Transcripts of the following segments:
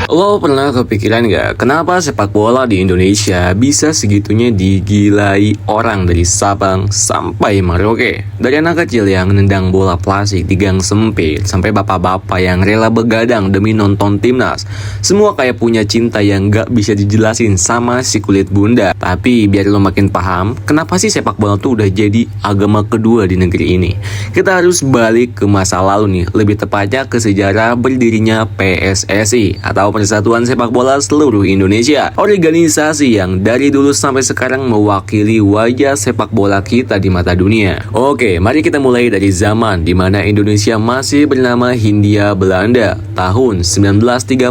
Lo pernah kepikiran gak, kenapa sepak bola di Indonesia bisa segitunya digilai orang dari Sabang sampai Merauke? Dari anak kecil yang nendang bola plastik di gang sempit, sampai bapak-bapak yang rela begadang demi nonton timnas. Semua kayak punya cinta yang gak bisa dijelasin sama si kulit bunda. Tapi biar lo makin paham, kenapa sih sepak bola tuh udah jadi agama kedua di negeri ini? Kita harus balik ke masa lalu nih, lebih tepatnya ke sejarah berdirinya PSSI atau Persatuan Sepak Bola Seluruh Indonesia. Organisasi yang dari dulu sampai sekarang mewakili wajah sepak bola kita di mata dunia. Oke, mari kita mulai dari zaman di mana Indonesia masih bernama Hindia Belanda. Tahun 1930,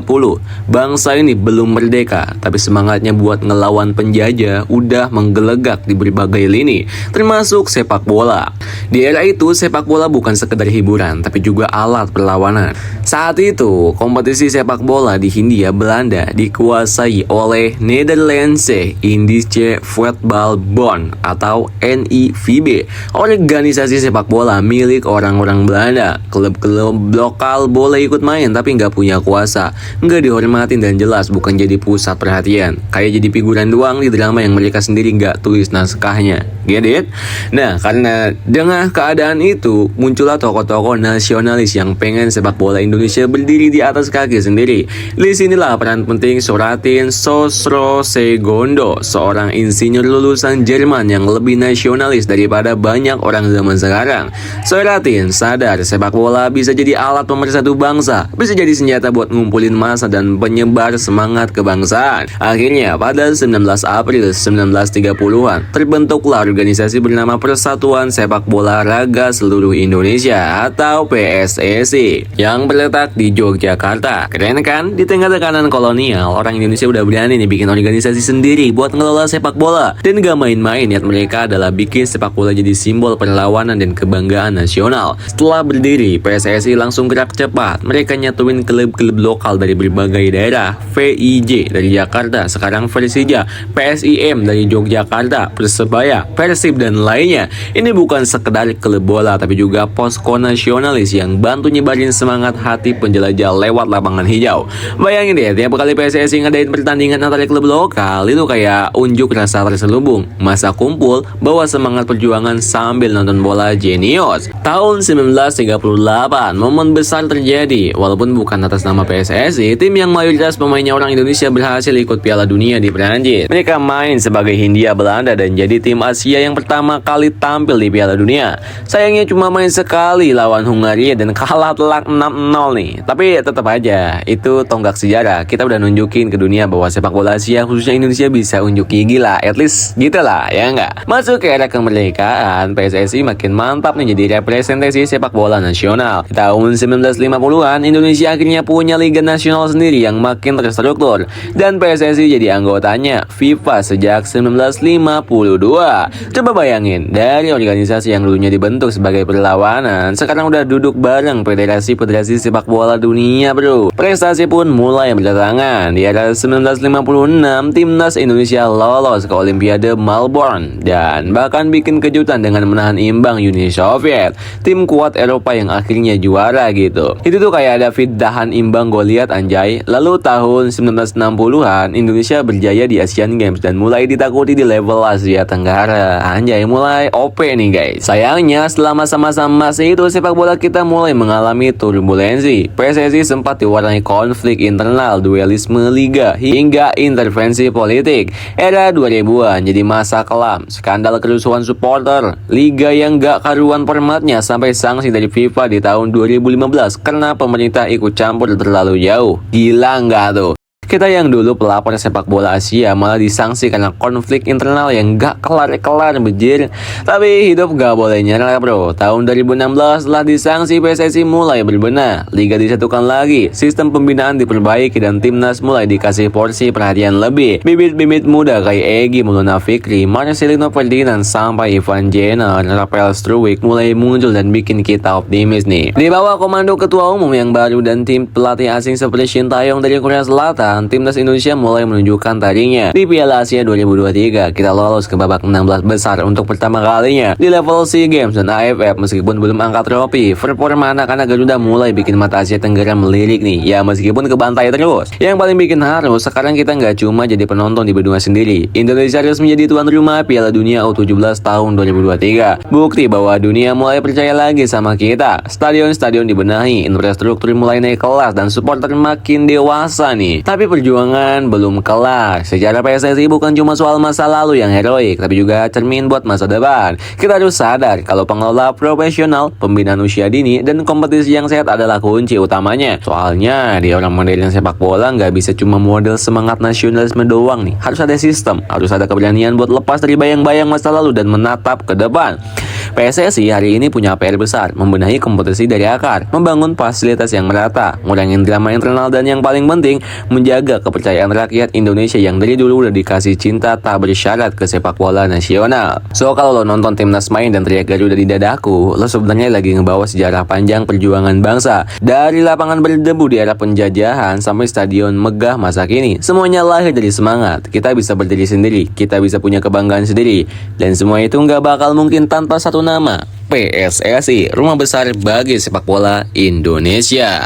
bangsa ini belum merdeka, tapi semangatnya buat ngelawan penjajah udah menggelegak di berbagai lini, termasuk sepak bola. Di era itu, sepak bola bukan sekedar hiburan, tapi juga alat perlawanan. Saat itu, kompetisi sepak bola di Hindia Belanda dikuasai oleh Nederlandse Indische Voetbalbond atau NIVB, organisasi sepak bola milik orang-orang Belanda. Klub-klub lokal boleh ikut main tapi nggak punya kuasa, nggak dihormatin dan jelas bukan jadi pusat perhatian, kayak jadi figuran doang di drama yang mereka sendiri nggak tulis naskahnya. Get it? Nah, karena dengan keadaan itu muncullah tokoh-tokoh nasionalis yang pengen sepak bola Indonesia berdiri di atas kaki sendiri. Di sinilah peran penting Soratin Sosrosegondo, seorang insinyur lulusan Jerman yang lebih nasionalis daripada banyak orang zaman sekarang. Soratin sadar sepak bola bisa jadi alat pemersatu bangsa, bisa jadi senjata buat ngumpulin massa dan penyebar semangat kebangsaan. Akhirnya pada 19 April 1930-an terbentuklah organisasi bernama Persatuan Sepak Bola Raga Seluruh Indonesia atau PSSI yang berletak di Yogyakarta. Keren kan? Di tengah tekanan kolonial, orang Indonesia udah berani nih bikin organisasi sendiri buat ngelola sepak bola. Dan gak main-main, niat mereka adalah bikin sepak bola jadi simbol perlawanan dan kebanggaan nasional. Setelah berdiri, PSSI langsung gerak cepat. Mereka nyatuin klub-klub lokal dari berbagai daerah. VIJ dari Jakarta, sekarang Persija, PSIM dari Yogyakarta, Persebaya, Persib dan lainnya. Ini bukan sekedar klub bola, tapi juga posko nasionalis yang bantu nyebarin semangat hati penjelajah lewat lapangan hijau. Bayangin deh, tiap kali PSSI ngadain pertandingan antar klub lokal, itu kayak unjuk rasa terselubung. Masa kumpul, bawa semangat perjuangan sambil nonton bola jenius. Tahun 1938, momen besar terjadi. Walaupun bukan atas nama PSSI, tim yang mayoritas pemainnya orang Indonesia berhasil ikut Piala Dunia di Perancis. Mereka main sebagai Hindia Belanda dan jadi tim Asia yang pertama kali tampil di Piala Dunia. Sayangnya cuma main sekali lawan Hungaria dan kalah telak 6-0 nih. Tapi tetap aja, itu tonggak sejarah. Kita udah nunjukin ke dunia bahwa sepak bola Asia khususnya Indonesia bisa unjuk gigi lah. At least gitu lah, ya nggak? Masuk ke era kemerdekaan, PSSI makin mantap nih jadi representasi sepak bola nasional. Di tahun 1950-an, Indonesia akhirnya punya Liga Nasional sendiri yang makin terstruktur. Dan PSSI jadi anggotanya FIFA sejak 1952. Coba bayangin, dari organisasi yang dulunya dibentuk sebagai perlawanan, sekarang udah duduk bareng federasi-federasi sepak bola dunia, bro. Prestasi pun mulai berdatangan. Di era 1956, timnas Indonesia lolos ke Olimpiade Melbourne dan bahkan bikin kejutan dengan menahan imbang Uni Soviet, tim kuat Eropa yang akhirnya juara gitu. Itu tuh kayak ada dahan imbang Goliat anjay. Lalu tahun 1960-an, Indonesia berjaya di Asian Games dan mulai ditakuti di level Asia Tenggara. Anjay, mulai OP nih guys. Sayangnya setelah masa-masa emas itu, sepak bola kita mulai mengalami turbulensi. PSSI sempat diwarnai konflik internal, duelisme liga, hingga intervensi politik. Era 2000-an jadi masa kelam, skandal kerusuhan supporter, liga yang gak karuan formatnya, sampai sanksi dari FIFA di tahun 2015 karena pemerintah ikut campur terlalu jauh. Gila nggak tuh? Kita yang dulu pelapor sepak bola Asia malah disangsi karena konflik internal yang gak kelar-kelar bejir. Tapi hidup gak boleh nyerah, bro. Tahun 2016 setelah disangsi, PSSI mulai berbenah. Liga disatukan lagi, sistem pembinaan diperbaiki dan timnas mulai dikasih porsi perhatian lebih. Bibit-bibit muda kayak Egy Maulana Fikri, Marcelino Ferdinand sampai Ivan Jenner, Rafael Struwik mulai muncul dan bikin kita optimis nih. Di bawah komando ketua umum yang baru dan tim pelatih asing seperti Shin Taeyong dari Korea Selatan, perlahan timnas Indonesia mulai menunjukkan taringnya. Di Piala Asia 2023, kita lolos ke babak 16 besar untuk pertama kalinya di level SEA Games dan AFF. Meskipun belum angkat trofi, performa anak-anak Garuda mulai bikin mata Asia Tenggara melirik nih. Ya meskipun kebantai terus. Yang paling bikin haru, sekarang kita nggak cuma jadi penonton di benua sendiri. Indonesia resmi menjadi tuan rumah Piala Dunia U17 tahun 2023. Bukti bahwa dunia mulai percaya lagi sama kita. Stadion-stadion dibenahi, infrastruktur mulai naik kelas, dan supporter makin dewasa nih. Tapi perjuangan belum kelar. Sejarah PSSI bukan cuma soal masa lalu yang heroik, tapi juga cermin buat masa depan. Kita harus sadar kalau pengelola profesional, pembinaan usia dini, dan kompetisi yang sehat adalah kunci utamanya. Soalnya di orang modern sepak bola nggak bisa cuma model semangat nasionalisme doang nih. Harus ada sistem, harus ada keberanian buat lepas dari bayang-bayang masa lalu dan menatap ke depan. PSSI hari ini punya PR besar, membenahi kompetisi dari akar, membangun fasilitas yang merata, ngurangin drama internal, dan yang paling penting, menjaga kepercayaan rakyat Indonesia yang dari dulu udah dikasih cinta tak bersyarat ke sepak bola nasional. So, kalau lo nonton timnas main dan teriak Garuda di dadaku, lo sebenarnya lagi ngebawa sejarah panjang perjuangan bangsa. Dari lapangan berdebu di era penjajahan sampai stadion megah masa kini, semuanya lahir dari semangat. Kita bisa berdiri sendiri, kita bisa punya kebanggaan sendiri, dan semua itu nggak bakal mungkin tanpa satu nama, PSSI, rumah besar bagi sepak bola Indonesia.